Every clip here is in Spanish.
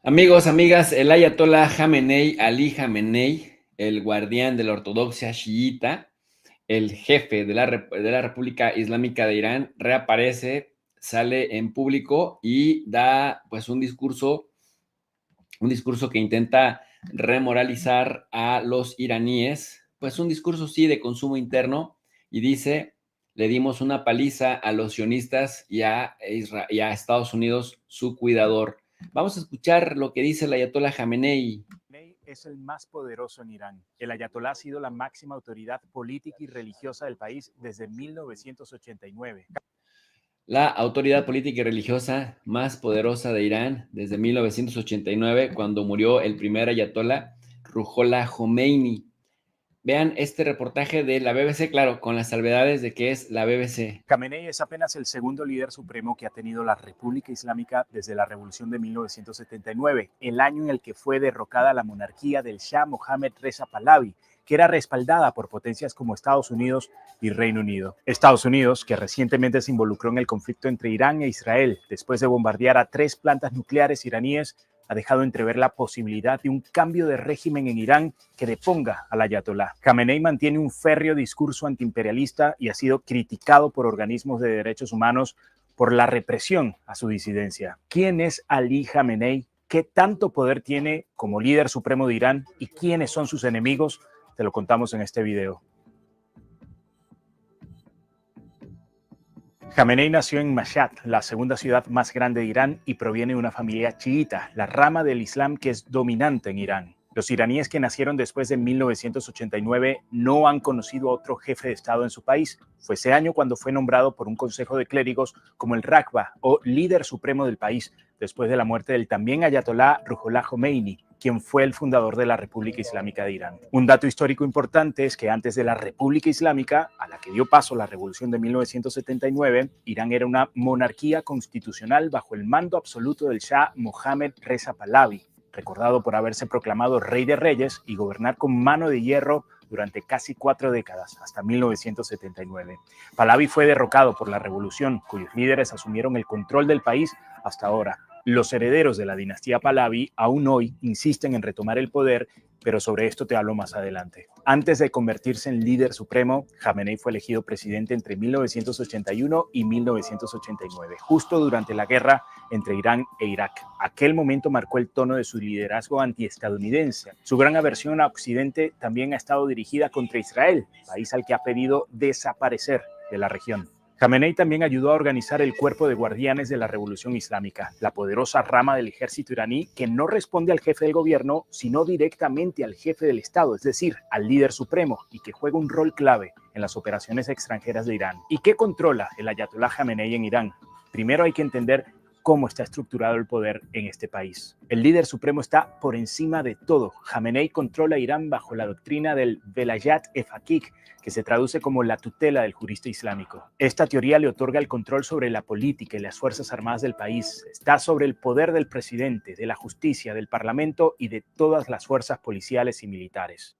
Amigos, amigas, el ayatolá Jamenei Ali Jamenei, el guardián de la ortodoxia chiita, el jefe de la República Islámica de Irán, reaparece, sale en público y da pues un discurso que intenta remoralizar a los iraníes, pues un discurso sí de consumo interno y dice, le dimos una paliza a los sionistas y a Estados Unidos, su cuidador. Vamos a escuchar lo que dice el ayatollah Jamenei. Es el más poderoso en Irán. El ayatolá ha sido la máxima autoridad política y religiosa del país desde 1989. La autoridad política y religiosa más poderosa de Irán desde 1989, cuando murió el primer ayatollah, Ruhollah Khomeini. Vean este reportaje de la BBC, claro, con las salvedades de que es la BBC. Khamenei es apenas el segundo líder supremo que ha tenido la República Islámica desde la revolución de 1979, el año en el que fue derrocada la monarquía del Shah Mohammad Reza Pahlavi, que era respaldada por potencias como Estados Unidos y Reino Unido. Estados Unidos, que recientemente se involucró en el conflicto entre Irán e Israel después de bombardear a 3 plantas nucleares iraníes, ha dejado entrever la posibilidad de un cambio de régimen en Irán que deponga al ayatolá. Khamenei mantiene un férreo discurso antiimperialista y ha sido criticado por organismos de derechos humanos por la represión a su disidencia. ¿Quién es Ali Khamenei? ¿Qué tanto poder tiene como líder supremo de Irán? ¿Y quiénes son sus enemigos? Te lo contamos en este video. Khamenei nació en Mashhad, la segunda ciudad más grande de Irán, y proviene de una familia chiita, la rama del Islam que es dominante en Irán. Los iraníes que nacieron después de 1989 no han conocido a otro jefe de Estado en su país. Fue ese año cuando fue nombrado por un consejo de clérigos como el Rakhba, o líder supremo del país, después de la muerte del también ayatolá Ruhollah Khomeini, quien fue el fundador de la República Islámica de Irán. Un dato histórico importante es que antes de la República Islámica, a la que dio paso la revolución de 1979, Irán era una monarquía constitucional bajo el mando absoluto del Shah Mohammad Reza Pahlavi, recordado por haberse proclamado rey de reyes y gobernar con mano de hierro durante casi 4 décadas, hasta 1979. Pahlavi fue derrocado por la revolución, cuyos líderes asumieron el control del país hasta ahora. Los herederos de la dinastía Pahlavi aún hoy insisten en retomar el poder, pero sobre esto te hablo más adelante. Antes de convertirse en líder supremo, Khamenei fue elegido presidente entre 1981 y 1989, justo durante la guerra entre Irán e Irak. Aquel momento marcó el tono de su liderazgo antiestadounidense. Su gran aversión a Occidente también ha estado dirigida contra Israel, país al que ha pedido desaparecer de la región. Khamenei también ayudó a organizar el Cuerpo de Guardianes de la Revolución Islámica, la poderosa rama del ejército iraní que no responde al jefe del gobierno, sino directamente al jefe del Estado, es decir, al líder supremo, y que juega un rol clave en las operaciones extranjeras de Irán. ¿Y qué controla el ayatolá Khamenei en Irán? Primero hay que entender cómo está estructurado el poder en este país. El líder supremo está por encima de todo. Khamenei controla Irán bajo la doctrina del Velayat-e-Faqih, que se traduce como la tutela del jurista islámico. Esta teoría le otorga el control sobre la política y las fuerzas armadas del país. Está sobre el poder del presidente, de la justicia, del parlamento y de todas las fuerzas policiales y militares.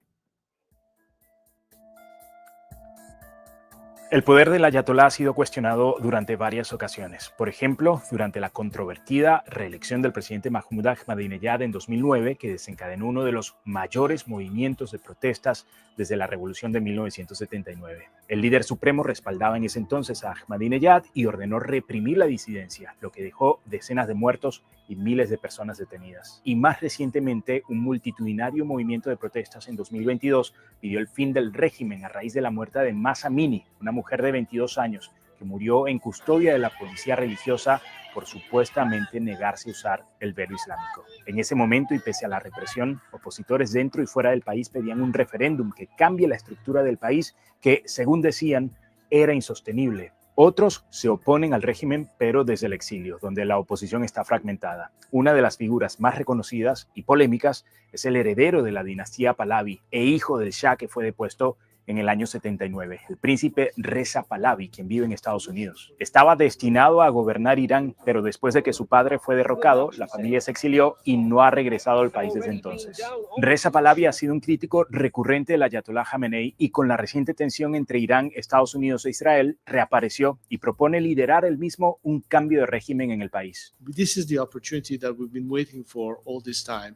El poder del ayatolá ha sido cuestionado durante varias ocasiones. Por ejemplo, durante la controvertida reelección del presidente Mahmoud Ahmadinejad en 2009, que desencadenó uno de los mayores movimientos de protestas desde la revolución de 1979. El líder supremo respaldaba en ese entonces a Ahmadinejad y ordenó reprimir la disidencia, lo que dejó decenas de muertos y miles de personas detenidas. Y más recientemente, un multitudinario movimiento de protestas en 2022 pidió el fin del régimen a raíz de la muerte de Mahsa Amini, una mujer de 22 años que murió en custodia de la policía religiosa por supuestamente negarse a usar el velo islámico. En ese momento, y pese a la represión, opositores dentro y fuera del país pedían un referéndum que cambie la estructura del país, que, según decían, era insostenible. Otros se oponen al régimen, pero desde el exilio, donde la oposición está fragmentada. Una de las figuras más reconocidas y polémicas es el heredero de la dinastía Pahlavi e hijo del Shah que fue depuesto en el año 79, el príncipe Reza Pahlavi, quien vive en Estados Unidos. Estaba destinado a gobernar Irán, pero después de que su padre fue derrocado, la familia se exilió y no ha regresado al país desde entonces. Reza Pahlavi ha sido un crítico recurrente del ayatolá Jamenei y con la reciente tensión entre Irán, Estados Unidos e Israel, reapareció y propone liderar él mismo un cambio de régimen en el país. This is the opportunity that we've been waiting for all this time.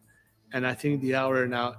And I think the hour now,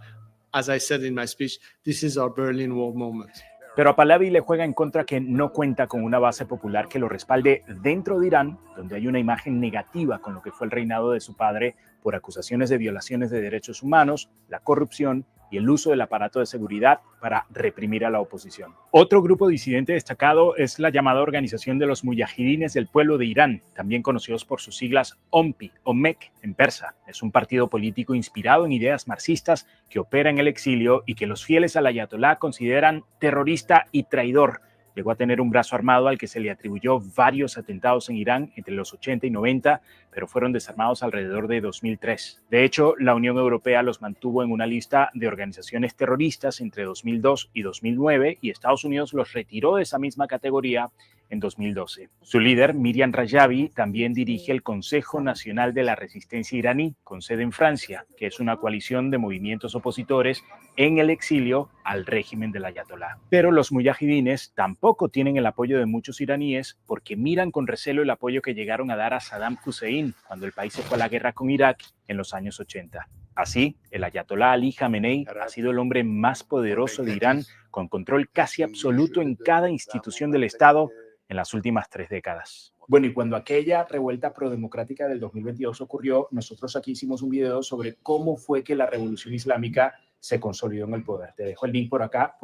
as I said in my speech, this is our Berlin Wall moment. Pero a Pahlavi le juega en contra que no cuenta con una base popular que lo respalde dentro de Irán, donde hay una imagen negativa con lo que fue el reinado de su padre por acusaciones de violaciones de derechos humanos, la corrupción y el uso del aparato de seguridad para reprimir a la oposición. Otro grupo disidente destacado es la llamada Organización de los Mujahidines del Pueblo de Irán, también conocidos por sus siglas OMPI o MEC en persa. Es un partido político inspirado en ideas marxistas que opera en el exilio y que los fieles al ayatolá consideran terrorista y traidor. Llegó a tener un brazo armado al que se le atribuyó varios atentados en Irán entre los 80 y 90, pero fueron desarmados alrededor de 2003. De hecho, la Unión Europea los mantuvo en una lista de organizaciones terroristas entre 2002 y 2009 y Estados Unidos los retiró de esa misma categoría en 2012. Su líder, Miriam Rajavi, también dirige el Consejo Nacional de la Resistencia iraní, con sede en Francia, que es una coalición de movimientos opositores en el exilio al régimen del ayatolá. Pero los mujahidines tampoco tienen el apoyo de muchos iraníes porque miran con recelo el apoyo que llegaron a dar a Saddam Hussein cuando el país se fue a la guerra con Irak en los años 80. Así, el ayatolá Ali Jamenei ha sido el hombre más poderoso de Irán, con control casi absoluto en cada institución del Estado en las últimas 3 décadas. Bueno, y cuando aquella revuelta prodemocrática del 2022 ocurrió, nosotros aquí hicimos un video sobre cómo fue que la revolución islámica se consolidó en el poder. Te dejo el link por acá.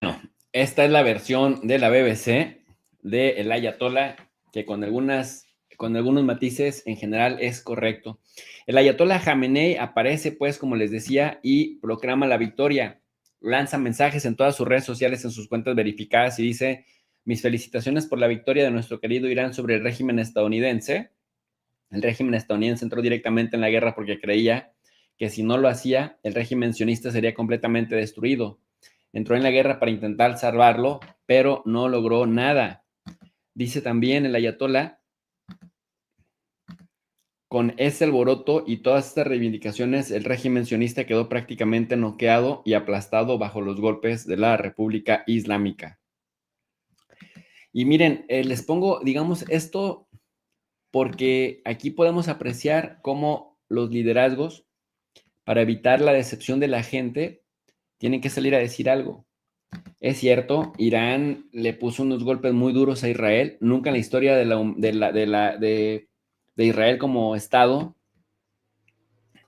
Bueno, esta es la versión de la BBC de el ayatolá, que con algunos matices en general es correcto. El ayatolá Jamenei aparece, pues, como les decía, y proclama la victoria. Lanza mensajes en todas sus redes sociales, en sus cuentas verificadas y dice: mis felicitaciones por la victoria de nuestro querido Irán sobre el régimen estadounidense. El régimen estadounidense entró directamente en la guerra porque creía que si no lo hacía, el régimen sionista sería completamente destruido. Entró en la guerra para intentar salvarlo, pero no logró nada. Dice también el ayatolá: con ese alboroto y todas estas reivindicaciones, el régimen sionista quedó prácticamente noqueado y aplastado bajo los golpes de la República Islámica. Y miren, les pongo, digamos, esto porque aquí podemos apreciar cómo los liderazgos, para evitar la decepción de la gente, tienen que salir a decir algo. Es cierto, Irán le puso unos golpes muy duros a Israel. Nunca en la historia de Israel como Estado,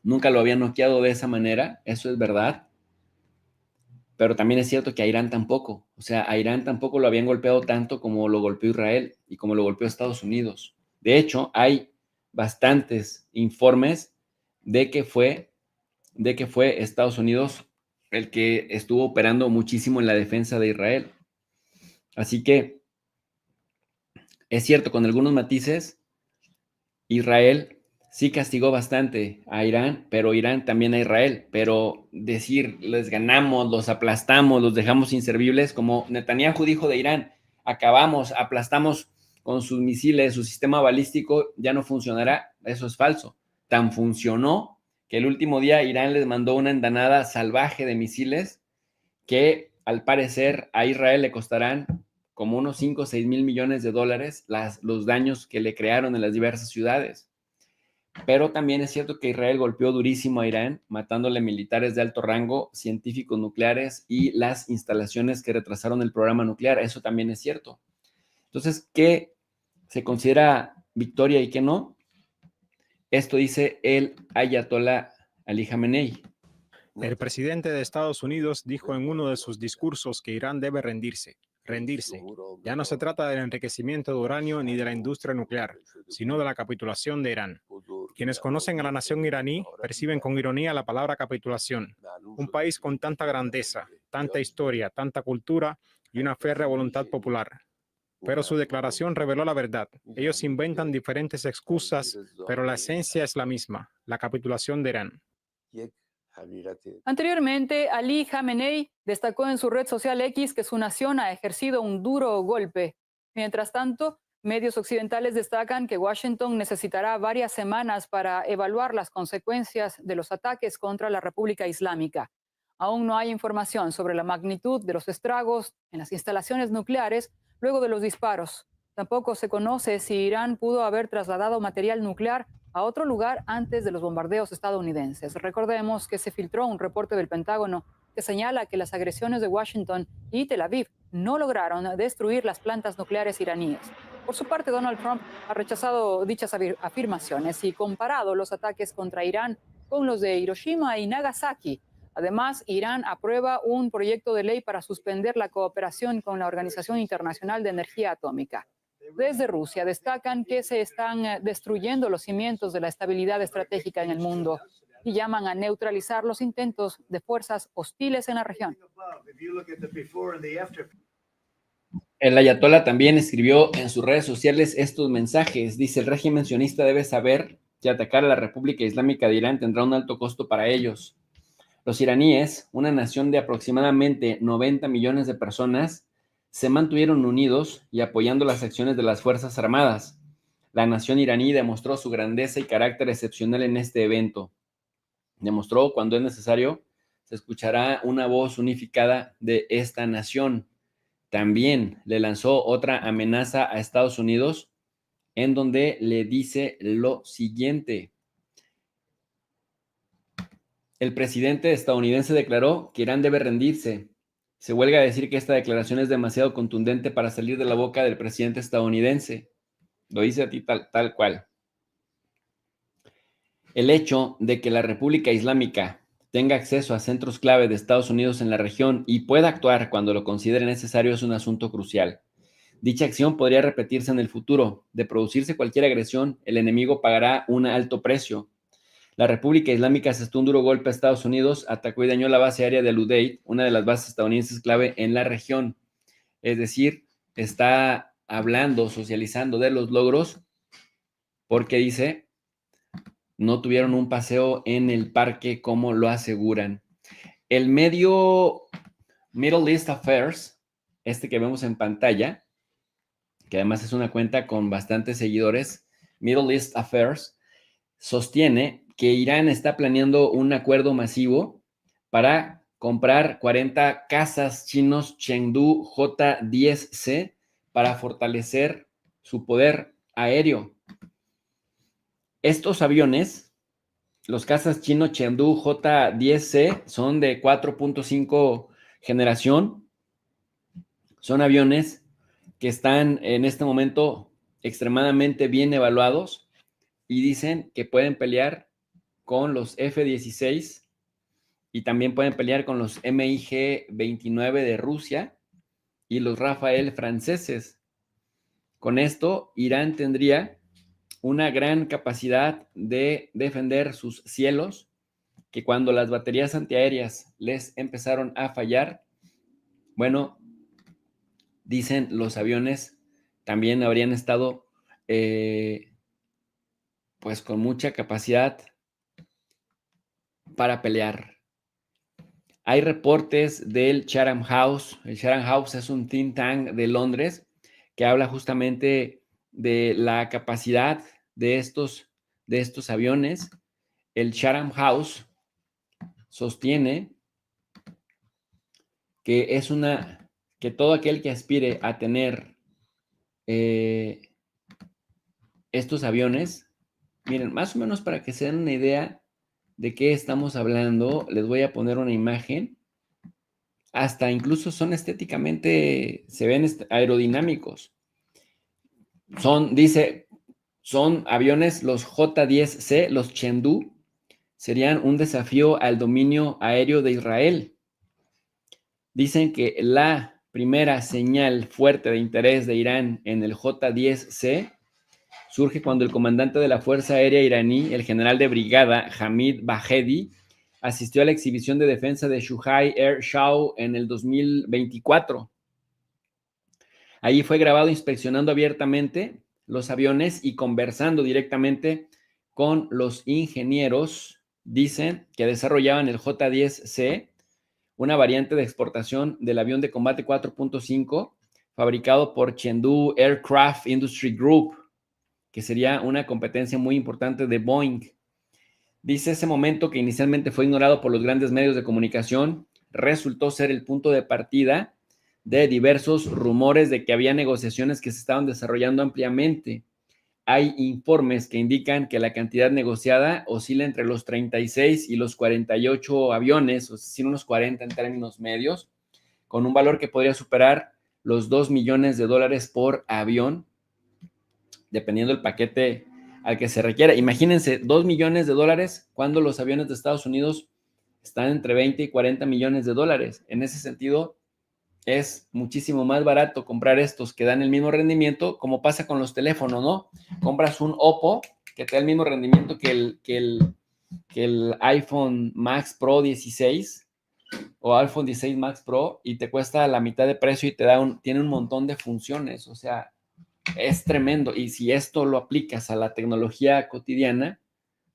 nunca lo habían noqueado de esa manera, eso es verdad. Pero también es cierto que a Irán tampoco. O sea, a Irán tampoco lo habían golpeado tanto como lo golpeó Israel y como lo golpeó Estados Unidos. De hecho, hay bastantes informes de que fue Estados Unidos el que estuvo operando muchísimo en la defensa de Israel. Así que es cierto, con algunos matices, Israel sí castigó bastante a Irán, pero Irán también a Israel. Pero decir, les ganamos, los aplastamos, los dejamos inservibles, como Netanyahu dijo de Irán: acabamos, aplastamos con sus misiles, su sistema balístico ya no funcionará. Eso es falso. Tan funcionó que el último día Irán les mandó una andanada salvaje de misiles que al parecer a Israel le costarán como unos 5 o 6 mil millones de dólares los daños que le crearon en las diversas ciudades. Pero también es cierto que Israel golpeó durísimo a Irán, matándole militares de alto rango, científicos nucleares y las instalaciones que retrasaron el programa nuclear. Eso también es cierto. Entonces, ¿qué se considera victoria y qué no? Esto dice el ayatolá Ali Jamenei. El presidente de Estados Unidos dijo en uno de sus discursos que Irán debe rendirse. Ya no se trata del enriquecimiento de uranio ni de la industria nuclear, sino de la capitulación de Irán. Quienes conocen a la nación iraní perciben con ironía la palabra capitulación. Un país con tanta grandeza, tanta historia, tanta cultura y una férrea voluntad popular. Pero su declaración reveló la verdad. Ellos inventan diferentes excusas, pero la esencia es la misma, la capitulación de Irán. Anteriormente, Ali Khamenei destacó en su red social X que su nación ha ejercido un duro golpe. Mientras tanto, medios occidentales destacan que Washington necesitará varias semanas para evaluar las consecuencias de los ataques contra la República Islámica. Aún no hay información sobre la magnitud de los estragos en las instalaciones nucleares luego de los disparos. Tampoco se conoce si Irán pudo haber trasladado material nuclear a otro lugar antes de los bombardeos estadounidenses. Recordemos que se filtró un reporte del Pentágono que señala que las agresiones de Washington y Tel Aviv no lograron destruir las plantas nucleares iraníes. Por su parte, Donald Trump ha rechazado dichas afirmaciones y comparado los ataques contra Irán con los de Hiroshima y Nagasaki. Además, Irán aprueba un proyecto de ley para suspender la cooperación con la Organización Internacional de Energía Atómica. Desde Rusia destacan que se están destruyendo los cimientos de la estabilidad estratégica en el mundo y llaman a neutralizar los intentos de fuerzas hostiles en la región. El ayatolá también escribió en sus redes sociales estos mensajes. Dice: el régimen sionista debe saber que atacar a la República Islámica de Irán tendrá un alto costo para ellos. Los iraníes, una nación de aproximadamente 90 millones de personas, se mantuvieron unidos y apoyando las acciones de las Fuerzas Armadas. La nación iraní demostró su grandeza y carácter excepcional en este evento. Demostró, cuando es necesario, se escuchará una voz unificada de esta nación. También le lanzó otra amenaza a Estados Unidos, en donde le dice lo siguiente. El presidente estadounidense declaró que Irán debe rendirse. Se huelga a decir que esta declaración es demasiado contundente para salir de la boca del presidente estadounidense. Lo dice a ti tal cual. El hecho de que la República Islámica tenga acceso a centros clave de Estados Unidos en la región y pueda actuar cuando lo considere necesario es un asunto crucial. Dicha acción podría repetirse en el futuro. De producirse cualquier agresión, el enemigo pagará un alto precio. La República Islámica asestó un duro golpe a Estados Unidos, atacó y dañó la base aérea de Al-Udeid, una de las bases estadounidenses clave en la región. Es decir, está hablando, socializando de los logros, porque dice, no tuvieron un paseo en el parque como lo aseguran. El medio Middle East Affairs, este que vemos en pantalla, que además es una cuenta con bastantes seguidores, Middle East Affairs, sostiene que Irán está planeando un acuerdo masivo para comprar 40 cazas chinos Chengdu J-10C para fortalecer su poder aéreo. Estos aviones, los cazas chinos Chengdu J-10C, son de 4.5 generación. Son aviones que están en este momento extremadamente bien evaluados y dicen que pueden pelear con los F-16 y también pueden pelear con los MiG-29 de Rusia y los Rafael franceses. Con esto, Irán tendría una gran capacidad de defender sus cielos, que cuando las baterías antiaéreas les empezaron a fallar, bueno, dicen los aviones también habrían estado pues con mucha capacidad para pelear. Hay reportes del Chatham House. El Chatham House es un think tank de Londres que habla justamente de la capacidad de estos aviones. El Chatham House sostiene que que todo aquel que aspire a tener estos aviones, miren, más o menos para que se den una idea de qué estamos hablando, les voy a poner una imagen. Hasta incluso son estéticamente, se ven aerodinámicos. Son aviones, los J-10C, los Chengdu, serían un desafío al dominio aéreo de Israel. Dicen que la primera señal fuerte de interés de Irán en el J-10C surge cuando el comandante de la Fuerza Aérea iraní, el general de brigada Hamid Bahedi, asistió a la exhibición de defensa de Shuhai Air Show en el 2024. Allí fue grabado inspeccionando abiertamente los aviones y conversando directamente con los ingenieros dicen que desarrollaban el J-10C, una variante de exportación del avión de combate 4.5 fabricado por Chengdu Aircraft Industry Group, que sería una competencia muy importante de Boeing. Dice ese momento que inicialmente fue ignorado por los grandes medios de comunicación, resultó ser el punto de partida de diversos rumores de que había negociaciones que se estaban desarrollando ampliamente. Hay informes que indican que la cantidad negociada oscila entre los 36 y los 48 aviones, o sea, unos 40 en términos medios, con un valor que podría superar los $2 millones por avión, dependiendo del paquete al que se requiera. Imagínense, $2 millones cuando los aviones de Estados Unidos están entre 20 y 40 millones de dólares. En ese sentido, es muchísimo más barato comprar estos que dan el mismo rendimiento, como pasa con los teléfonos, ¿no? Compras un Oppo que te da el mismo rendimiento que el iPhone Max Pro 16 o iPhone 16 Max Pro y te cuesta la mitad de precio y tiene un montón de funciones, o sea, es tremendo. Y si esto lo aplicas a la tecnología cotidiana,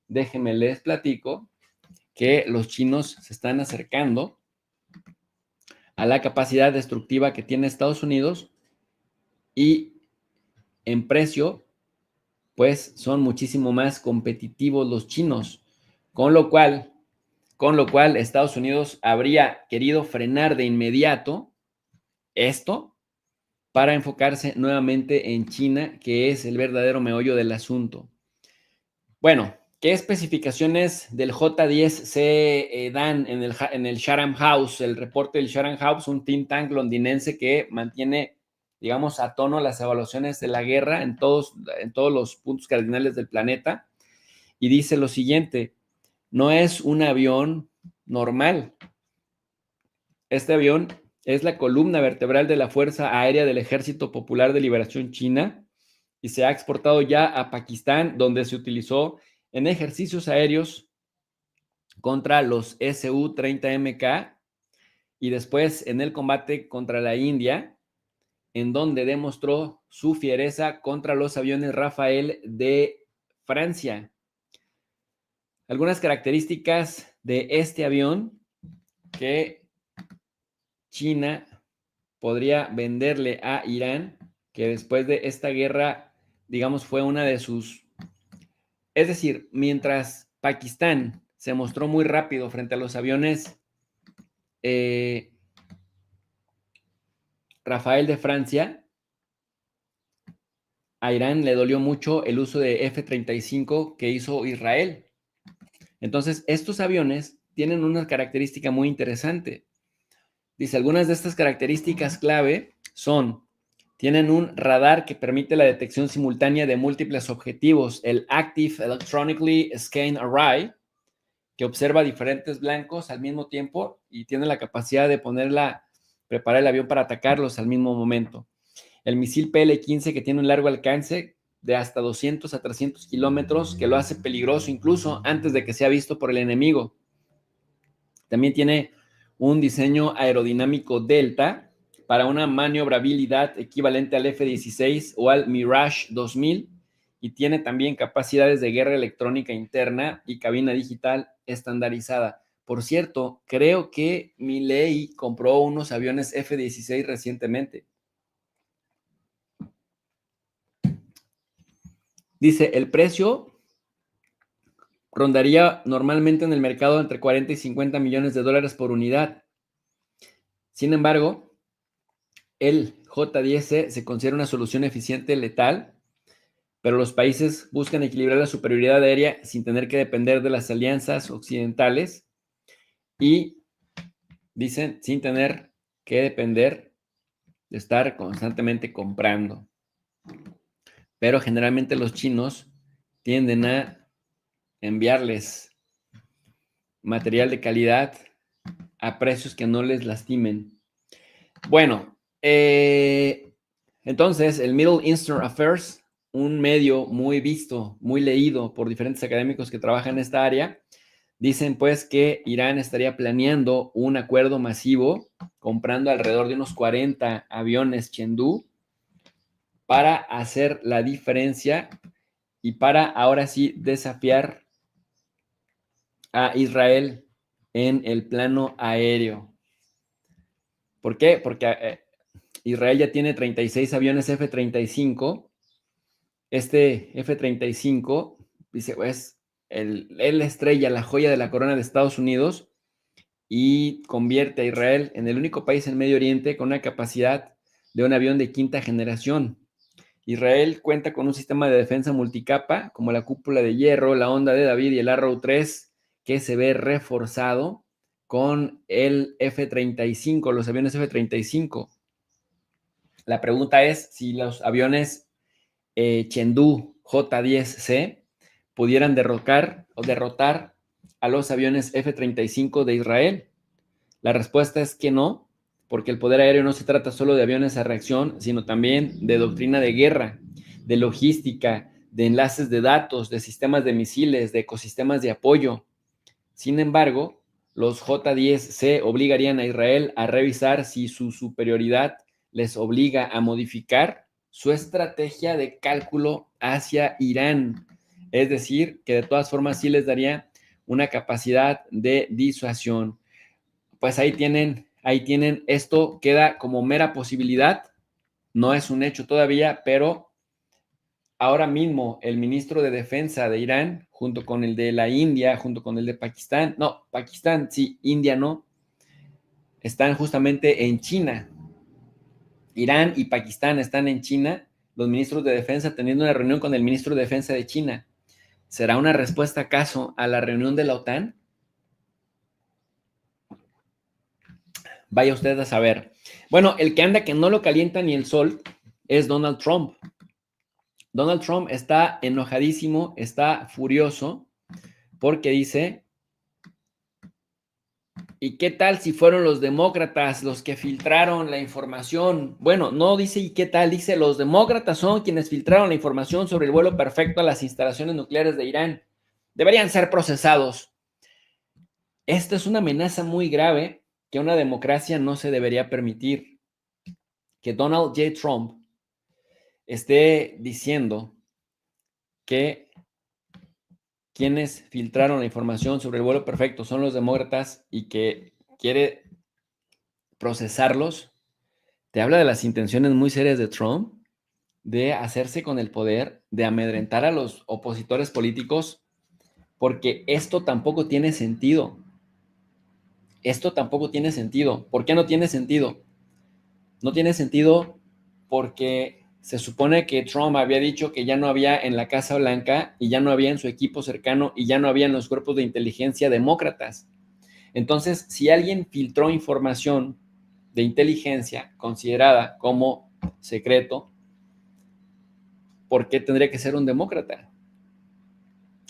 déjenme les platico que los chinos se están acercando a la capacidad destructiva que tiene Estados Unidos y en precio, pues son muchísimo más competitivos los chinos, con lo cual Estados Unidos habría querido frenar de inmediato esto para enfocarse nuevamente en China, que es el verdadero meollo del asunto. Bueno, ¿qué especificaciones del J-10C dan en el Chatham House? El reporte del Chatham House, un think tank londinense que mantiene, digamos, a tono las evaluaciones de la guerra en todos los puntos cardinales del planeta, y dice lo siguiente: no es un avión normal. Este avión es la columna vertebral de la Fuerza Aérea del Ejército Popular de Liberación China y se ha exportado ya a Pakistán, donde se utilizó en ejercicios aéreos contra los Su-30MK y después en el combate contra la India, en donde demostró su fiereza contra los aviones Rafael de Francia. Algunas características de este avión que China podría venderle a Irán, que después de esta guerra, digamos, fue una de sus... Es decir, mientras Pakistán se mostró muy rápido frente a los aviones Rafael de Francia, a Irán le dolió mucho el uso de F-35 que hizo Israel. Entonces, estos aviones tienen una característica muy interesante. Dice, algunas de estas características clave son: tienen un radar que permite la detección simultánea de múltiples objetivos, el Active Electronically Scan Array, que observa diferentes blancos al mismo tiempo y tiene la capacidad de preparar el avión para atacarlos al mismo momento. El misil PL-15, que tiene un largo alcance de hasta 200 a 300 kilómetros, que lo hace peligroso incluso antes de que sea visto por el enemigo. También tiene un diseño aerodinámico Delta para una maniobrabilidad equivalente al F-16 o al Mirage 2000, y tiene también capacidades de guerra electrónica interna y cabina digital estandarizada. Por cierto, creo que Milei compró unos aviones F-16 recientemente. Dice, el precio rondaría normalmente en el mercado entre 40 y 50 millones de dólares por unidad. Sin embargo, el J-10C se considera una solución eficiente letal, pero los países buscan equilibrar la superioridad aérea sin tener que depender de las alianzas occidentales y, dicen, sin tener que depender de estar constantemente comprando. Pero generalmente los chinos tienden a enviarles material de calidad a precios que no les lastimen. Bueno, entonces el Middle Eastern Affairs, un medio muy visto, muy leído por diferentes académicos que trabajan en esta área, dicen pues que Irán estaría planeando un acuerdo masivo, comprando alrededor de unos 40 aviones Chengdu para hacer la diferencia y para ahora sí desafiar a Israel en el plano aéreo. ¿Por qué? Porque Israel ya tiene 36 aviones F-35. Este F-35, dice, es la estrella, la joya de la corona de Estados Unidos, y convierte a Israel en el único país en Medio Oriente con una capacidad de un avión de quinta generación. Israel cuenta con un sistema de defensa multicapa, como la cúpula de hierro, la onda de David y el Arrow 3, que se ve reforzado con el F-35, los aviones F-35. La pregunta es si los aviones Chengdu J-10C pudieran derrotar a los aviones F-35 de Israel. La respuesta es que no, porque el poder aéreo no se trata solo de aviones a reacción, sino también de doctrina de guerra, de logística, de enlaces de datos, de sistemas de misiles, de ecosistemas de apoyo. Sin embargo, los J-10C obligarían a Israel a revisar si su superioridad les obliga a modificar su estrategia de cálculo hacia Irán. Es decir, que de todas formas sí les daría una capacidad de disuasión. Pues ahí tienen, esto queda como mera posibilidad, no es un hecho todavía, pero ahora mismo el ministro de Defensa de Irán, junto con el de la India, junto con el de Pakistán, no, Pakistán sí, India no, están justamente en China. Irán y Pakistán están en China, los ministros de Defensa teniendo una reunión con el ministro de Defensa de China. ¿Será una respuesta acaso a la reunión de la OTAN? Vaya usted a saber. Bueno, el que anda que no lo calienta ni el sol es Donald Trump. Donald Trump está enojadísimo, está furioso, porque dice, ¿y qué tal si fueron los demócratas los que filtraron la información? Bueno, no dice ¿y qué tal? Dice, los demócratas son quienes filtraron la información sobre el vuelo perfecto a las instalaciones nucleares de Irán. Deberían ser procesados. Esta es una amenaza muy grave que una democracia no se debería permitir. Que Donald J. Trump esté diciendo que quienes filtraron la información sobre el vuelo perfecto son los demócratas y que quiere procesarlos, te habla de las intenciones muy serias de Trump de hacerse con el poder, de amedrentar a los opositores políticos, porque esto tampoco tiene sentido. Esto tampoco tiene sentido. ¿Por qué no tiene sentido? No tiene sentido porque se supone que Trump había dicho que ya no había en la Casa Blanca y ya no había en su equipo cercano y ya no había en los cuerpos de inteligencia demócratas. Entonces, si alguien filtró información de inteligencia considerada como secreto, ¿por qué tendría que ser un demócrata?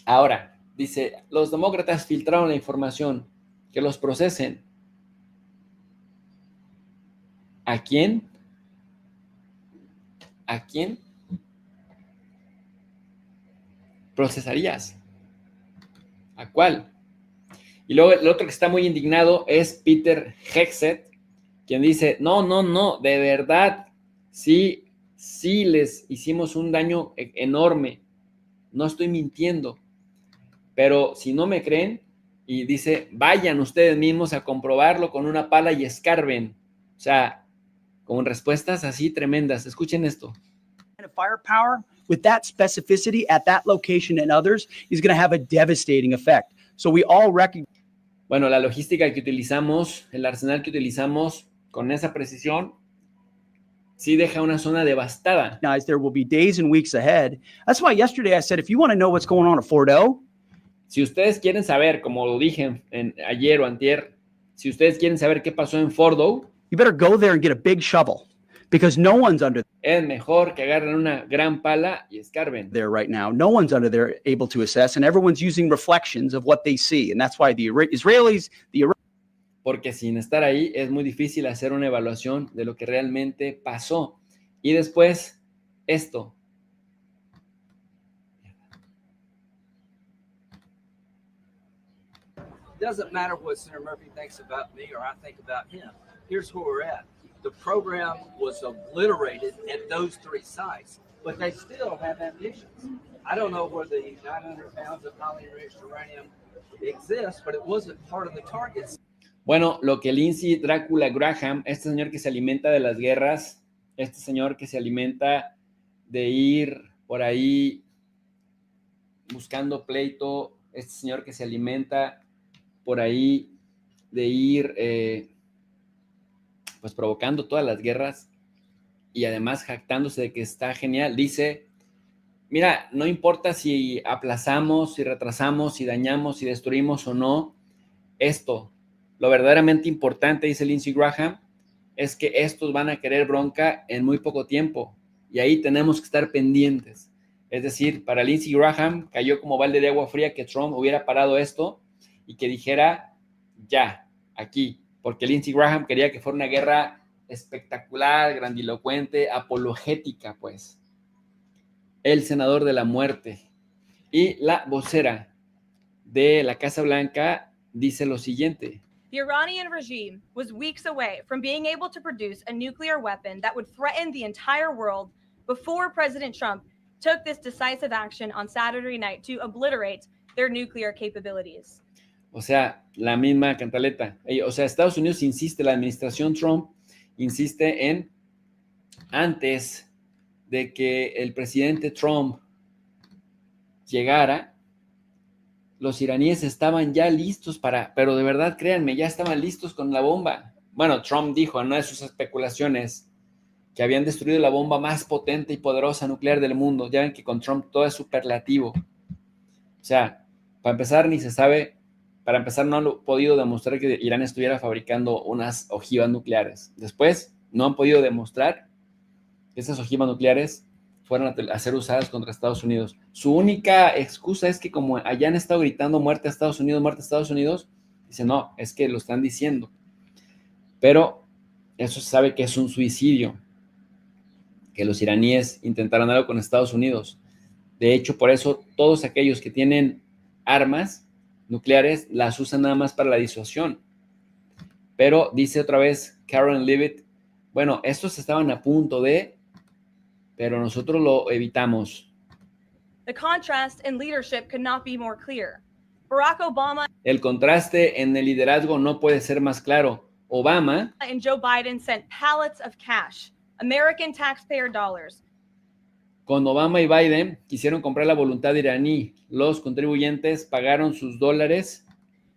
Ahora, dice, los demócratas filtraron la información, que los procesen. ¿A quién? ¿A quién procesarías? ¿A cuál? Y luego el otro que está muy indignado es Peter Hegseth, quien dice, no, de verdad, sí les hicimos un daño enorme, no estoy mintiendo, pero si no me creen, y dice, vayan ustedes mismos a comprobarlo con una pala y escarben. O sea, con respuestas así tremendas. Escuchen esto. Firepower with that specificity at that location and others is going to have a devastating effect. So we all recognize. Bueno, la logística que utilizamos, el arsenal que utilizamos con esa precisión, sí deja una zona devastada. There will be days and weeks ahead. That's why yesterday I said, if you want to know what's going on at Fordo. Si ustedes quieren saber, como lo dije ayer o antier, si ustedes quieren saber qué pasó en Fordo, you better go there and get a big shovel. Because no one's under. Es mejor que agarren una gran pala y escarben. There right now, no one's under there able to assess, and everyone's using reflections of what they see, and that's why the Israelis, porque sin estar ahí es muy difícil hacer una evaluación de lo que realmente pasó. Y después esto. Doesn't matter what Senator Murphy thinks about me or I think about him. Here's where we're at. The program was obliterated at those three sites, but they still have ammunition. I don't know where the 900 pounds of highly enriched uranium exists, but it wasn't part of the targets. Bueno, lo que Lindsey Drácula Graham, este señor que se alimenta de las guerras, este señor que se alimenta de ir por ahí buscando pleito, este señor que se alimenta por ahí de ir pues provocando todas las guerras y además jactándose de que está genial, dice, mira, no importa si aplazamos, si retrasamos, si dañamos, si destruimos o no, esto, lo verdaderamente importante, dice Lindsey Graham, es que estos van a querer bronca en muy poco tiempo y ahí tenemos que estar pendientes. Es decir, para Lindsey Graham cayó como balde de agua fría que Trump hubiera parado esto y que dijera, ya, aquí, porque Lindsey Graham quería que fuera una guerra espectacular, grandilocuente, apologética, pues. El senador de la muerte. Y la vocera de la Casa Blanca dice lo siguiente. The Iranian regime was weeks away from being able to produce a nuclear weapon that would threaten the entire world before President Trump took this decisive action on Saturday night to obliterate their nuclear capabilities. O sea, la misma cantaleta. O sea, Estados Unidos insiste, la administración Trump insiste en, antes de que el presidente Trump llegara, los iraníes estaban ya listos pero de verdad, créanme, ya estaban listos con la bomba. Bueno, Trump dijo en una de sus especulaciones que habían destruido la bomba más potente y poderosa nuclear del mundo. Ya ven que con Trump todo es superlativo. O sea, para empezar, ni se sabe, para empezar, no han podido demostrar que Irán estuviera fabricando unas ojivas nucleares. Después, no han podido demostrar que esas ojivas nucleares fueron a ser usadas contra Estados Unidos. Su única excusa es que como allá han estado gritando muerte a Estados Unidos, dice, no, es que lo están diciendo. Pero eso se sabe que es un suicidio, que los iraníes intentaran algo con Estados Unidos. De hecho, por eso todos aquellos que tienen armas nucleares las usan nada más para la disuasión. Pero dice otra vez Karen Leavitt, bueno, estos estaban a punto de, pero nosotros lo evitamos. The contrast in leadership could not be more clear. Barack Obama El contraste en el liderazgo no puede ser más claro. Obama and Joe Biden sent pallets of cash, American taxpayer dollars. Con Obama y Biden quisieron comprar la voluntad iraní. Los contribuyentes pagaron sus dólares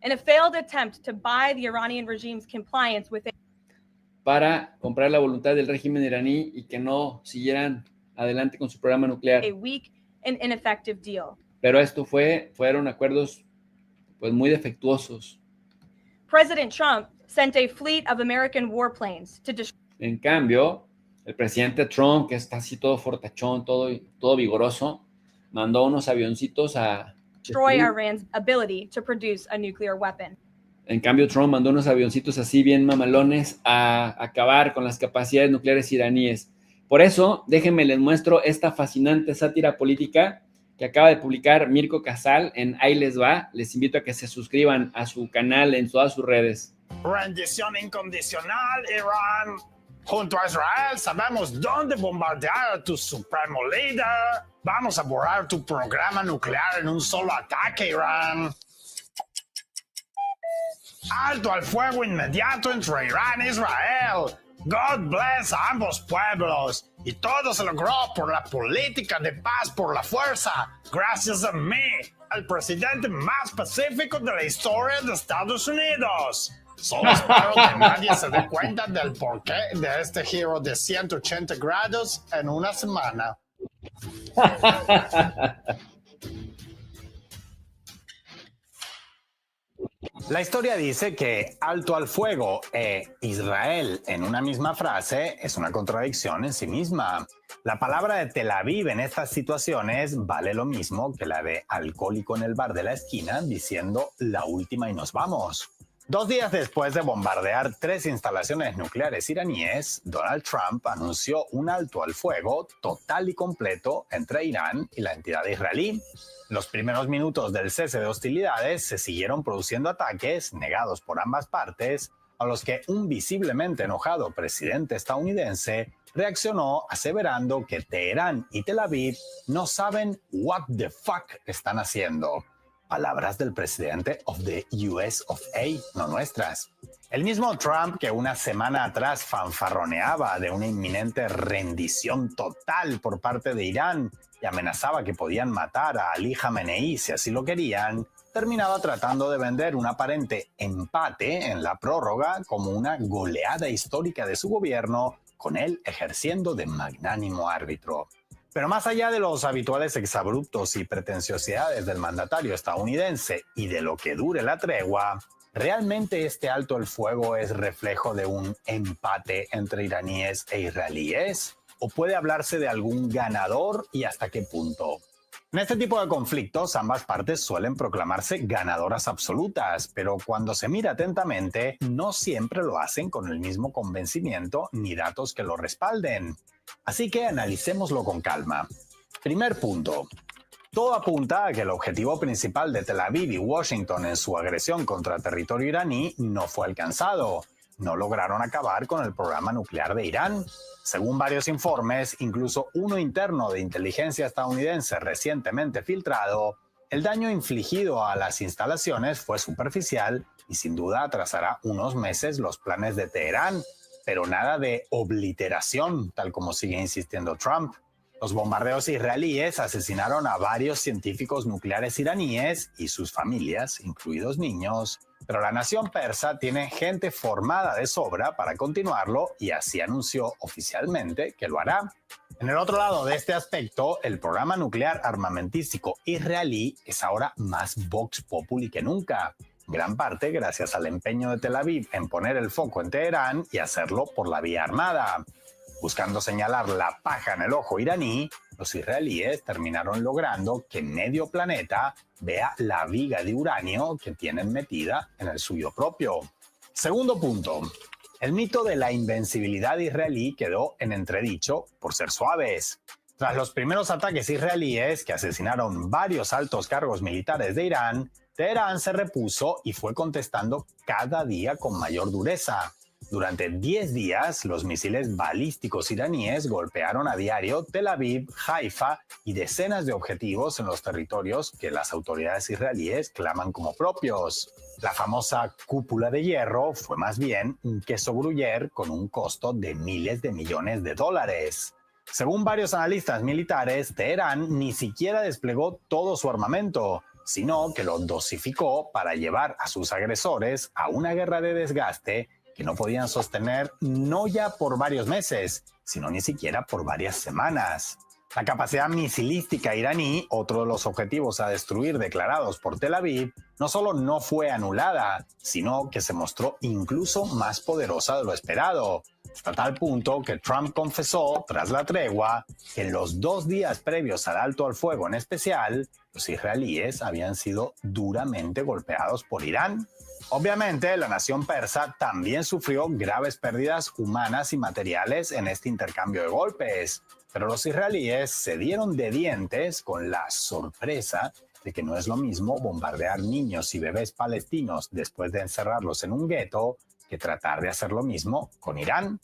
In a failed attempt to buy the Iranian regime's compliance with para comprar la voluntad del régimen iraní y que no siguieran adelante con su programa nuclear. a weak and ineffective deal. Pero esto fueron acuerdos pues muy defectuosos. President Trump sent a fleet of American warplanes to En cambio, el presidente Trump, que está así todo fortachón, todo vigoroso, mandó unos avioncitos a destroy Iran's ability to produce a nuclear weapon. En cambio, Trump mandó unos avioncitos así bien mamalones a acabar con las capacidades nucleares iraníes. Por eso, déjenme les muestro esta fascinante sátira política que acaba de publicar Mirko Casal en Ahí Les Va. Les invito a que se suscriban a su canal en todas sus redes. Rendición incondicional, Irán. Junto a Israel sabemos dónde bombardear a tu supremo líder. Vamos a borrar tu programa nuclear en un solo ataque, Irán. Alto al fuego inmediato entre Irán e Israel. God bless a ambos pueblos. Y todo se logró por la política de paz por la fuerza. Gracias a mí, el presidente más pacífico de la historia de Estados Unidos. Solo espero que nadie se dé cuenta del porqué de este giro de 180 grados en una semana. La historia dice que alto al fuego e Israel en una misma frase es una contradicción en sí misma. La palabra de Tel Aviv en estas situaciones vale lo mismo que la de alcohólico en el bar de la esquina diciendo la última y nos vamos. 2 días después de bombardear 3 instalaciones nucleares iraníes, Donald Trump anunció un alto al fuego total y completo entre Irán y la entidad israelí. Los primeros minutos del cese de hostilidades se siguieron produciendo ataques negados por ambas partes, a los que un visiblemente enojado presidente estadounidense reaccionó aseverando que Teherán y Tel Aviv no saben what the fuck están haciendo. Palabras del presidente of the US of A, no nuestras. El mismo Trump, que una semana atrás fanfarroneaba de una inminente rendición total por parte de Irán y amenazaba que podían matar a Ali Khamenei si así lo querían, terminaba tratando de vender un aparente empate en la prórroga como una goleada histórica de su gobierno, con él ejerciendo de magnánimo árbitro. Pero más allá de los habituales exabruptos y pretenciosidades del mandatario estadounidense y de lo que dure la tregua, ¿realmente este alto el fuego es reflejo de un empate entre iraníes e israelíes? ¿O puede hablarse de algún ganador y hasta qué punto? En este tipo de conflictos, ambas partes suelen proclamarse ganadoras absolutas, pero cuando se mira atentamente, no siempre lo hacen con el mismo convencimiento ni datos que lo respalden. Así que analicémoslo con calma. Primer punto. Todo apunta a que el objetivo principal de Tel Aviv y Washington en su agresión contra territorio iraní no fue alcanzado. No lograron acabar con el programa nuclear de Irán. Según varios informes, incluso uno interno de inteligencia estadounidense recientemente filtrado, el daño infligido a las instalaciones fue superficial y sin duda atrasará unos meses los planes de Teherán, pero nada de obliteración, tal como sigue insistiendo Trump. Los bombardeos israelíes asesinaron a varios científicos nucleares iraníes y sus familias, incluidos niños, pero la nación persa tiene gente formada de sobra para continuarlo y así anunció oficialmente que lo hará. En el otro lado de este aspecto, el programa nuclear armamentístico israelí es ahora más vox populi que nunca, gran parte gracias al empeño de Tel Aviv en poner el foco en Teherán y hacerlo por la vía armada. Buscando señalar la paja en el ojo iraní, los israelíes terminaron logrando que medio planeta vea la viga de uranio que tienen metida en el suyo propio. Segundo punto. El mito de la invencibilidad israelí quedó en entredicho por ser suaves. Tras los primeros ataques israelíes que asesinaron varios altos cargos militares de Irán, Teherán se repuso y fue contestando cada día con mayor dureza. Durante 10 días, los misiles balísticos iraníes golpearon a diario Tel Aviv, Haifa y decenas de objetivos en los territorios que las autoridades israelíes claman como propios. La famosa cúpula de hierro fue más bien un queso gruyère con un costo de miles de millones de dólares. Según varios analistas militares, Teherán ni siquiera desplegó todo su armamento, sino que lo dosificó para llevar a sus agresores a una guerra de desgaste que no podían sostener no ya por varios meses, sino ni siquiera por varias semanas. La capacidad misilística iraní, otro de los objetivos a destruir declarados por Tel Aviv, no solo no fue anulada, sino que se mostró incluso más poderosa de lo esperado, hasta tal punto que Trump confesó, tras la tregua, que en los 2 días previos al alto al fuego en especial, los israelíes habían sido duramente golpeados por Irán. Obviamente, la nación persa también sufrió graves pérdidas humanas y materiales en este intercambio de golpes, pero los israelíes se dieron de dientes con la sorpresa de que no es lo mismo bombardear niños y bebés palestinos después de encerrarlos en un gueto que tratar de hacer lo mismo con Irán.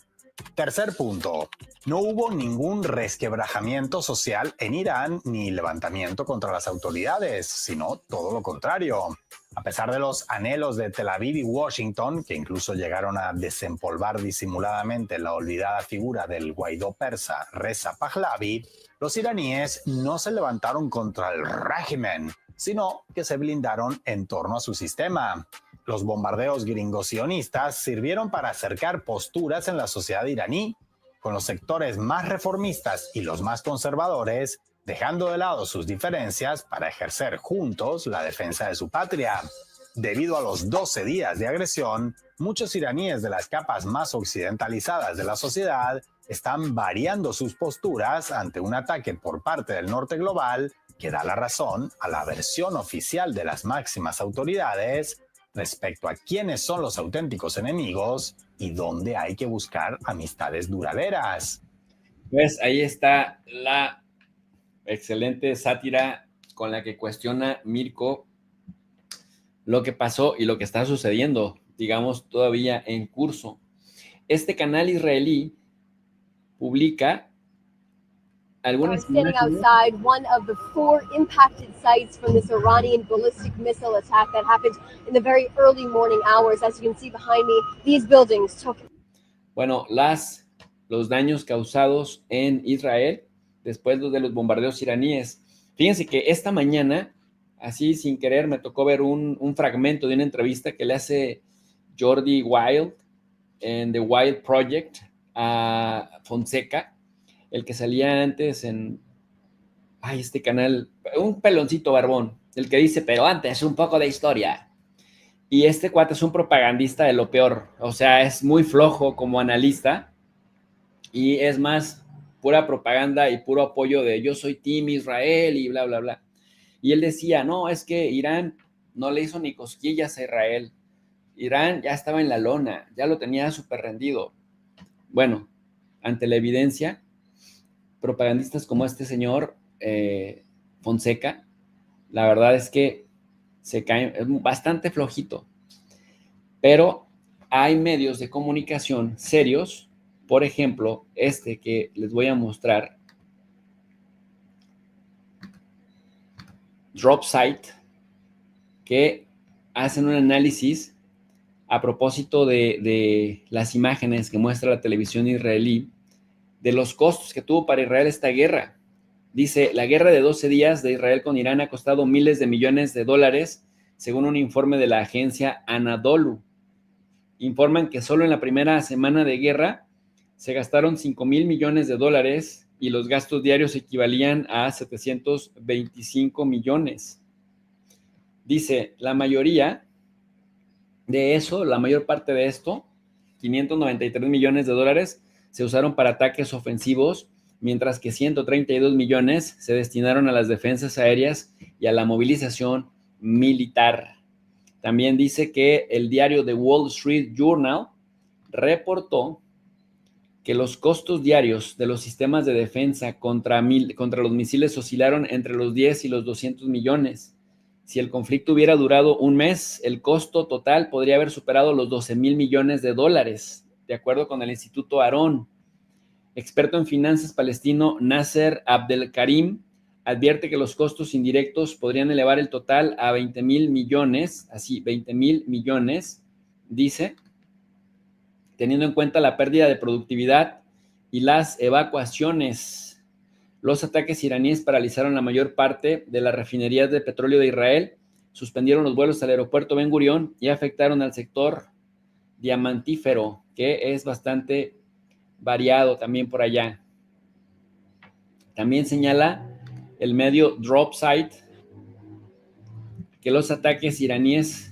Tercer punto. No hubo ningún resquebrajamiento social en Irán ni levantamiento contra las autoridades, sino todo lo contrario. A pesar de los anhelos de Tel Aviv y Washington, que incluso llegaron a desempolvar disimuladamente la olvidada figura del Guaidó persa Reza Pahlavi, los iraníes no se levantaron contra el régimen, sino que se blindaron en torno a su sistema. Los bombardeos gringo-sionistas sirvieron para acercar posturas en la sociedad iraní, con los sectores más reformistas y los más conservadores dejando de lado sus diferencias para ejercer juntos la defensa de su patria. Debido a los 12 días de agresión, muchos iraníes de las capas más occidentalizadas de la sociedad están variando sus posturas ante un ataque por parte del norte global que da la razón a la versión oficial de las máximas autoridades respecto a quiénes son los auténticos enemigos y dónde hay que buscar amistades duraderas. Pues ahí está la excelente sátira con la que cuestiona Mirko lo que pasó y lo que está sucediendo. digamos, todavía en curso. Este canal israelí publica algunas standing imágenes. outside one of the 4 impacted sites from this Iranian ballistic missile attack that happened in the very early morning hours. As you can see behind me, these buildings took. Bueno, los daños causados en Israel después de los bombardeos iraníes. Fíjense que esta mañana, así sin querer, me tocó ver un fragmento de una entrevista que le hace Jordi Wild en The Wild Project a Fonseca, el que salía antes en este canal, un peloncito barbón, el que dice, pero antes un poco de historia. Y este cuate es un propagandista de lo peor, o sea, es muy flojo como analista y es más pura propaganda y puro apoyo de yo soy Team Israel y bla, bla, bla. Y él decía, no, es que Irán no le hizo ni cosquillas a Israel. Irán ya estaba en la lona, ya lo tenía súper rendido. Bueno, ante la evidencia, propagandistas como este señor Fonseca, la verdad es que se caen, es bastante flojito. Pero hay medios de comunicación serios, por ejemplo, este que les voy a mostrar, Dropsite, que hacen un análisis a propósito de las imágenes que muestra la televisión israelí, de los costos que tuvo para Israel esta guerra. Dice, la guerra de 12 días de Israel con Irán ha costado miles de millones de dólares, según un informe de la agencia Anadolu. Informan que solo en la primera semana de guerra se gastaron 5,000 millones de dólares y los gastos diarios equivalían a 725 millones. Dice, la mayor parte de esto, 593 millones de dólares, se usaron para ataques ofensivos, mientras que 132 millones se destinaron a las defensas aéreas y a la movilización militar. También dice que el diario The Wall Street Journal reportó que los costos diarios de los sistemas de defensa contra los misiles oscilaron entre los 10 y los 200 millones. Si el conflicto hubiera durado un mes, el costo total podría haber superado los 12,000 millones de dólares, de acuerdo con el Instituto Aarón. Experto en finanzas palestino Nasser Abdelkarim advierte que los costos indirectos podrían elevar el total a 20,000 millones, así, 20,000 millones, dice, teniendo en cuenta la pérdida de productividad y las evacuaciones. Los ataques iraníes paralizaron la mayor parte de las refinerías de petróleo de Israel, suspendieron los vuelos al aeropuerto Ben Gurión y afectaron al sector diamantífero, que es bastante variado también por allá. También señala el medio Dropsite que los ataques iraníes,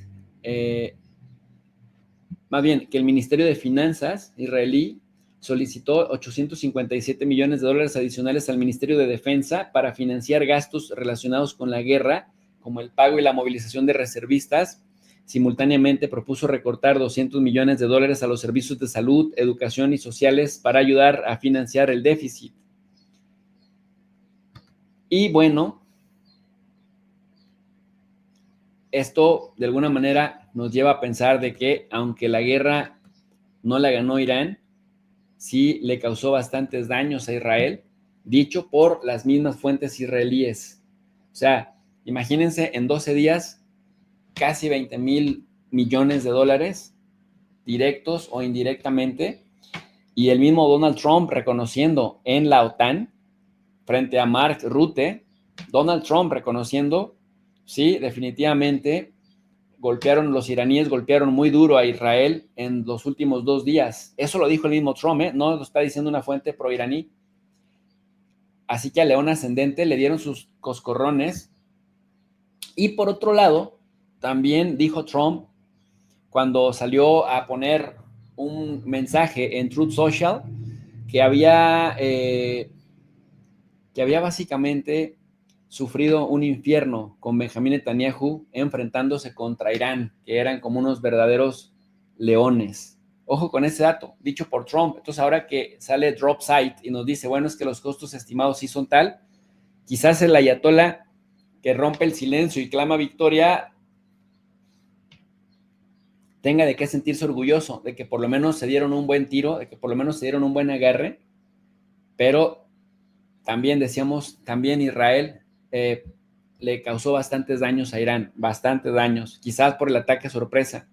más bien que el Ministerio de Finanzas israelí solicitó 857 millones de dólares adicionales al Ministerio de Defensa para financiar gastos relacionados con la guerra, como el pago y la movilización de reservistas. Simultáneamente propuso recortar 200 millones de dólares a los servicios de salud, educación y sociales para ayudar a financiar el déficit. Y bueno, esto de alguna manera nos lleva a pensar de que aunque la guerra no la ganó Irán, sí le causó bastantes daños a Israel, dicho por las mismas fuentes israelíes. O sea, imagínense en 12 días casi 20,000 millones de dólares, directos o indirectamente, y el mismo Donald Trump reconociendo en la OTAN, frente a Mark Rutte, Donald Trump reconociendo, sí, definitivamente, los iraníes golpearon muy duro a Israel en los últimos 2 días. Eso lo dijo el mismo Trump, no lo está diciendo una fuente pro-iraní. Así que a León Ascendente le dieron sus coscorrones. Y por otro lado, también dijo Trump, cuando salió a poner un mensaje en Truth Social, que había básicamente sufrido un infierno con Benjamín Netanyahu enfrentándose contra Irán, que eran como unos verdaderos leones. Ojo con ese dato, dicho por Trump. Entonces ahora que sale Dropsite y nos dice, bueno, es que los costos estimados sí son tal, quizás el ayatolá que rompe el silencio y clama victoria tenga de qué sentirse orgulloso, de que por lo menos se dieron un buen tiro, de que por lo menos se dieron un buen agarre, pero también decíamos, también Israel le causó bastantes daños a Irán, bastantes daños, quizás por el ataque sorpresa,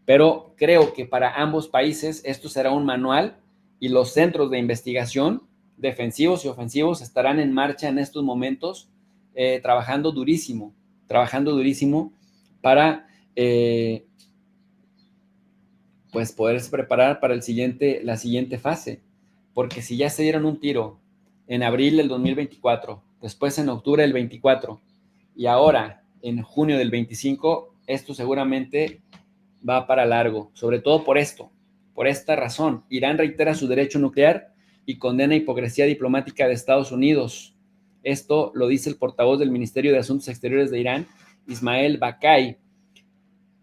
pero creo que para ambos países esto será un manual y los centros de investigación defensivos y ofensivos estarán en marcha en estos momentos, trabajando durísimo para pues poderse preparar para la siguiente fase, porque si ya se dieron un tiro en abril del 2024, después en octubre del 24 y ahora en junio del 25, esto seguramente va para largo, sobre todo por esta razón. Irán reitera su derecho nuclear y condena hipocresía diplomática de Estados Unidos. Esto lo dice el portavoz del Ministerio de Asuntos Exteriores de Irán, Ismael Bakai.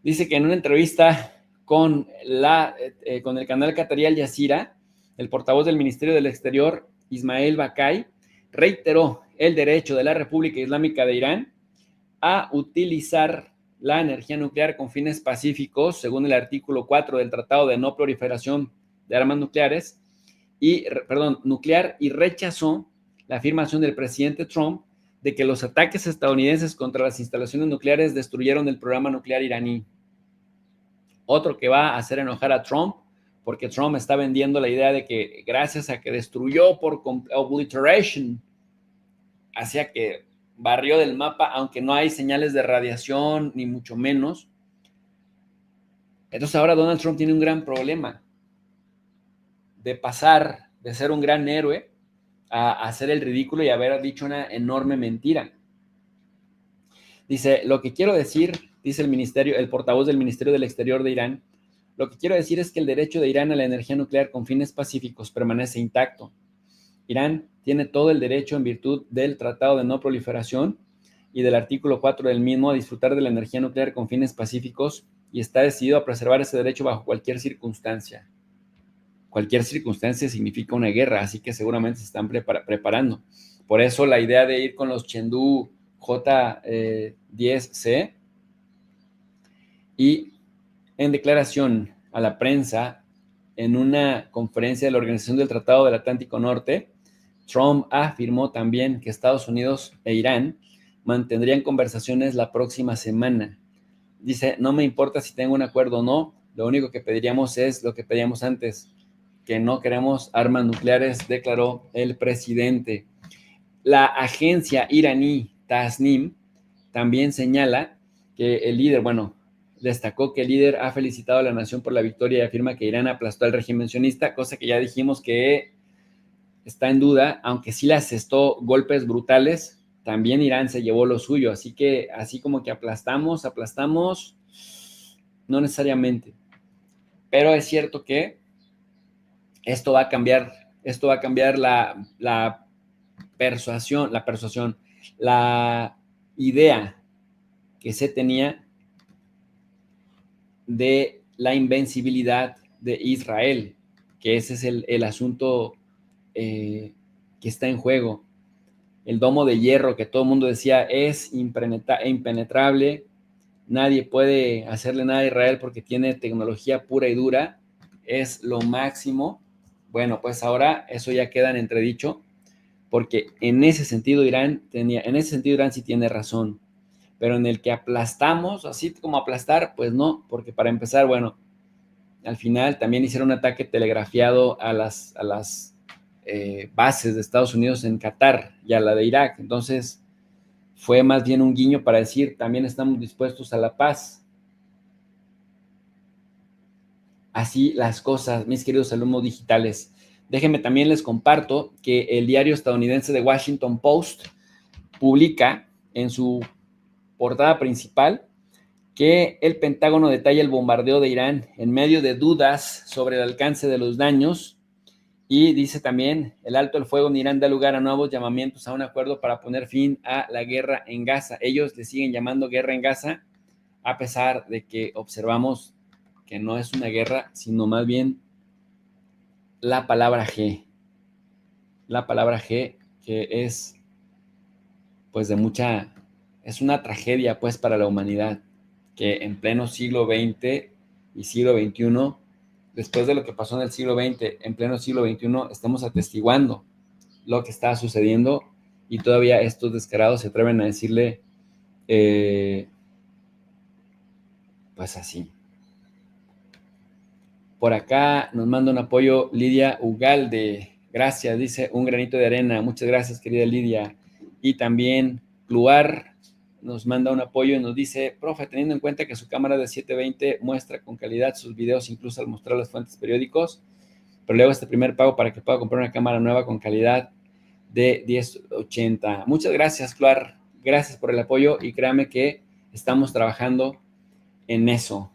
Dice que en una entrevista con el canal qatarí Al Jazeera, el portavoz del Ministerio del Exterior, Ismael Bakai, reiteró el derecho de la República Islámica de Irán a utilizar la energía nuclear con fines pacíficos, según el artículo 4 del Tratado de No Proliferación de Armas Nucleares, nuclear, y rechazó la afirmación del presidente Trump de que los ataques estadounidenses contra las instalaciones nucleares destruyeron el programa nuclear iraní. Otro que va a hacer enojar a Trump, porque Trump está vendiendo la idea de que gracias a que destruyó por obliteration, hacia que barrió del mapa, aunque no hay señales de radiación, ni mucho menos. Entonces ahora Donald Trump tiene un gran problema de pasar de ser un gran héroe a hacer el ridículo y haber dicho una enorme mentira. Dice, lo que quiero decir, dice el portavoz del Ministerio del Exterior de Irán, lo que quiero decir es que el derecho de Irán a la energía nuclear con fines pacíficos permanece intacto. Irán tiene todo el derecho en virtud del Tratado de No Proliferación y del artículo 4 del mismo a disfrutar de la energía nuclear con fines pacíficos y está decidido a preservar ese derecho bajo cualquier circunstancia. Cualquier circunstancia significa una guerra, así que seguramente se están preparando. Por eso la idea de ir con los Chengdu J-10C y en declaración a la prensa en una conferencia de la Organización del Tratado del Atlántico Norte, Trump afirmó también que Estados Unidos e Irán mantendrían conversaciones la próxima semana. Dice, no me importa si tengo un acuerdo o no, lo único que pediríamos es lo que pedíamos antes, que no queremos armas nucleares, declaró el presidente. La agencia iraní Tasnim también señala que el líder, destacó que el líder ha felicitado a la nación por la victoria y afirma que Irán aplastó al régimen sionista, cosa que ya dijimos que está en duda, aunque sí le asestó golpes brutales, también Irán se llevó lo suyo, así que así como que aplastamos, no necesariamente. Pero es cierto que esto va a cambiar la persuasión, la idea que se tenía de la invencibilidad de Israel, que ese es el asunto que está en juego. El domo de hierro que todo el mundo decía es impenetrable, nadie puede hacerle nada a Israel porque tiene tecnología pura y dura, es lo máximo. Bueno, pues ahora eso ya queda en entredicho, porque en ese sentido Irán sí tiene razón, pero en el que aplastamos, así como aplastar, pues no, porque para empezar, al final también hicieron un ataque telegrafiado a las bases de Estados Unidos en Qatar y a la de Irak, entonces fue más bien un guiño para decir, también estamos dispuestos a la paz. Así las cosas, mis queridos alumnos digitales. Déjenme también les comparto que el diario estadounidense The Washington Post publica en su portada principal que el Pentágono detalla el bombardeo de Irán en medio de dudas sobre el alcance de los daños y dice también el alto el fuego en Irán da lugar a nuevos llamamientos a un acuerdo para poner fin a la guerra en Gaza. Ellos le siguen llamando guerra en Gaza a pesar de que observamos que no es una guerra, sino más bien la palabra G, que es pues es una tragedia pues para la humanidad, que en pleno siglo XX y siglo XXI, después de lo que pasó en el siglo XX, en pleno siglo XXI, estamos atestiguando lo que está sucediendo y todavía estos descarados se atreven a decirle, pues así. Por acá nos manda un apoyo Lidia Ugalde. Gracias, dice un granito de arena. Muchas gracias, querida Lidia. Y también Luar nos manda un apoyo y nos dice, profe, teniendo en cuenta que su cámara de 720 muestra con calidad sus videos, incluso al mostrar las fuentes periódicos, pero le hago este primer pago para que pueda comprar una cámara nueva con calidad de 1080. Muchas gracias, Luar. Gracias por el apoyo y créame que estamos trabajando en eso.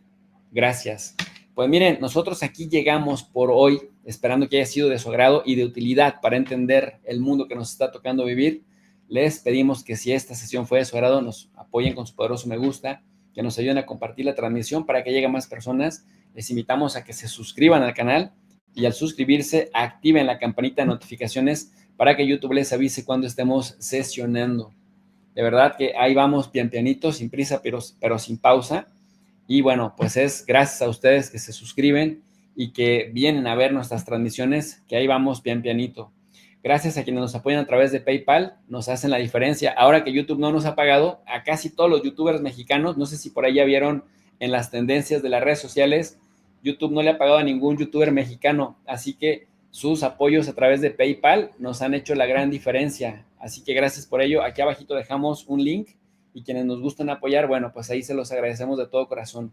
Gracias. Pues miren, nosotros aquí llegamos por hoy, esperando que haya sido de su agrado y de utilidad para entender el mundo que nos está tocando vivir. Les pedimos que si esta sesión fue de su agrado, nos apoyen con su poderoso me gusta, que nos ayuden a compartir la transmisión para que llegue a más personas. Les invitamos a que se suscriban al canal y al suscribirse activen la campanita de notificaciones para que YouTube les avise cuando estemos sesionando. De verdad que ahí vamos pian pianito, sin prisa, pero sin pausa. Y bueno, pues es gracias a ustedes que se suscriben y que vienen a ver nuestras transmisiones, que ahí vamos pian pianito. Gracias a quienes nos apoyan a través de PayPal, nos hacen la diferencia. Ahora que YouTube no nos ha pagado, a casi todos los youtubers mexicanos, no sé si por ahí ya vieron en las tendencias de las redes sociales, YouTube no le ha pagado a ningún youtuber mexicano, así que sus apoyos a través de PayPal nos han hecho la gran diferencia. Así que gracias por ello. Aquí abajito dejamos un link y quienes nos gustan apoyar, bueno, pues ahí se los agradecemos de todo corazón.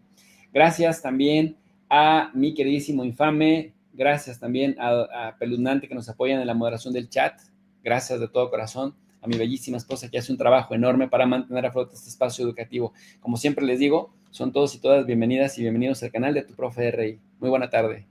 Gracias también a mi queridísimo Infame, gracias también a Peluznante que nos apoyan en la moderación del chat, gracias de todo corazón, a mi bellísima esposa que hace un trabajo enorme para mantener a flote este espacio educativo. Como siempre les digo, son todos y todas bienvenidas y bienvenidos al canal de Tu Profe RI. Muy buena tarde.